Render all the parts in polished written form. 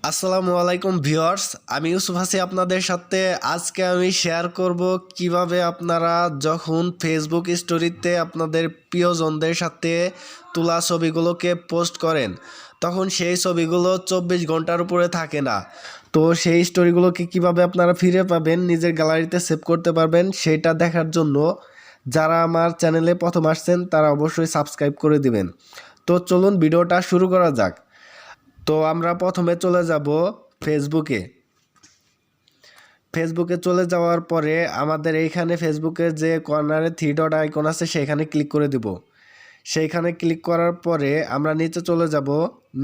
আসসালামু আলাইকুম ভিউয়ার্স, আমি ইউসুফ আছি আপনাদের সাথে। আজকে আমি শেয়ার করব কিভাবে আপনারা যখন ফেসবুক স্টোরিতে আপনাদের প্রিয়জনদের সাথে তোলা ছবিগুলোকে পোস্ট করেন, তখন সেই ছবিগুলো 24 ঘন্টার উপরে থাকে না। তো সেই স্টোরিগুলোকে কিভাবে আপনারা ফিরে পাবেন, নিজের গ্যালারিতে সেভ করতে পারবেন, সেটা দেখার জন্য যারা আমার চ্যানেলে প্রথম আসছেন তারা অবশ্যই সাবস্ক্রাইব করে দিবেন। তো চলুন ভিডিওটা শুরু করা যাক। তো আমরা প্রথমে চলে যাব ফেসবুকে। চলে যাওয়ার পরে আমাদের এইখানে ফেসবুকের যে কর্নারে থ্রি ডট আইকন আছে সেখানে ক্লিক করে দিব। সেইখানে ক্লিক করার পরে আমরা নিচে চলে যাব।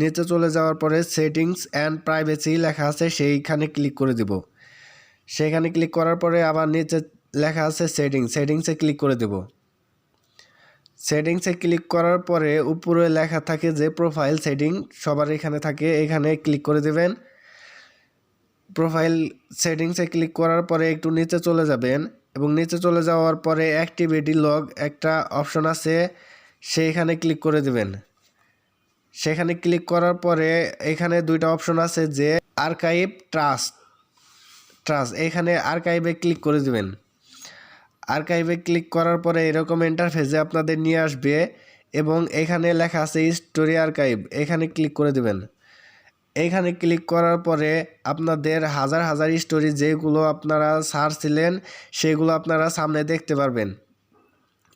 নিচে চলে যাওয়ার পরে সেটিংস অ্যান্ড প্রাইভেসি লেখা আছে, সেইখানে ক্লিক করে দিব। সেইখানে ক্লিক করার পরে আবার নিচে লেখা আছে সেটিংসে ক্লিক করে দেব। সেটিংসে ক্লিক করার পরে উপরে লেখা থাকে যে প্রোফাইল সেটিং, সবার এখানে থাকে, এখানে ক্লিক করে দেবেন। প্রোফাইল সেটিংসে ক্লিক করার পরে একটু নিচে চলে যাবেন এবং নিচে চলে যাওয়ার পরে অ্যাক্টিভিটি লগ একটা অপশন আছে, সেইখানে ক্লিক করে দেবেন। সেখানে ক্লিক করার পরে এখানে দুইটা অপশন আছে যে আর্কাইভ ট্রাস্ট, এখানে আর্কাইভে ক্লিক করে দেবেন। আর্কাইভে ক্লিক করার পরে এরকম ইন্টারফেসে আপনাদের নিয়ে আসবে এবং এখানে লেখা আছে স্টোরি আর্কাইভ, এখানে ক্লিক করে দেবেন। এইখানে ক্লিক করার পরে আপনাদের হাজার হাজার স্টোরি যেগুলো আপনারা ছাড়ছিলেন সেগুলো আপনারা সামনে দেখতে পারবেন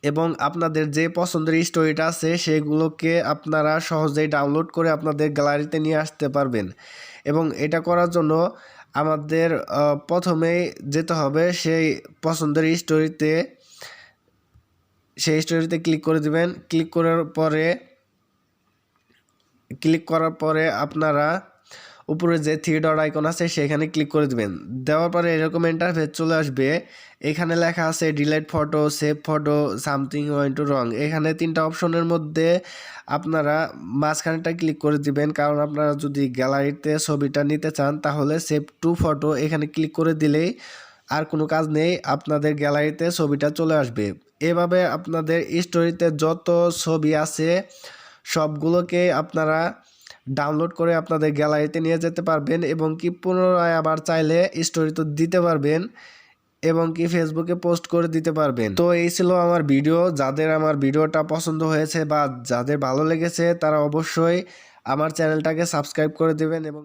এবং আপনাদের যে পছন্দের স্টোরিটা আছে সেগুলোকে আপনারা সহজেই ডাউনলোড করে আপনাদের গ্যালারিতে নিয়ে আসতে পারবেন। এবং এটা করার জন্য আমাদের প্রথমেই যেতে হবে সেই পছন্দের স্টোরিতে, ক্লিক করে দিবেন। ক্লিক করার পরে আপনারা উপরে যে থ্রি ডট আইকন আছে সেখানে ক্লিক করে দিবেন। দেওয়ার পরে এরকম ইন্টারফেস চলে আসবে। এখানে লেখা আছে delete photo, save photo, something went to wrong. এখানে তিনটা অপশনের মধ্যে আপনারা মাঝখানেটা ক্লিক করে দিবেন, কারণ আপনারা যদি গ্যালারিতে ছবিটা নিতে চান তাহলে সেভ টু ফটো এখানে ক্লিক করে দিলেই আর কোনো কাজ নেই, আপনাদের গ্যালারিতে ছবিটা চলে আসবে। এভাবে আপনাদের স্টোরিতে যত ছবি আছে সবগুলোকে আপনারা ডাউনলোড করে আপনাদের গ্যালারিতে নিয়ে যেতে পারবেন এবং কি পুনরায় আবার চাইলে স্টোরি তো দিতে পারবেন এবং কি ফেসবুকে পোস্ট করে দিতে পারবেন। তো এই ছিল আমার ভিডিও। যাদের আমার ভিডিওটা পছন্দ হয়েছে বা যাদের ভালো লেগেছে তারা অবশ্যই আমার চ্যানেলটাকে সাবস্ক্রাইব করে দেবেন এবং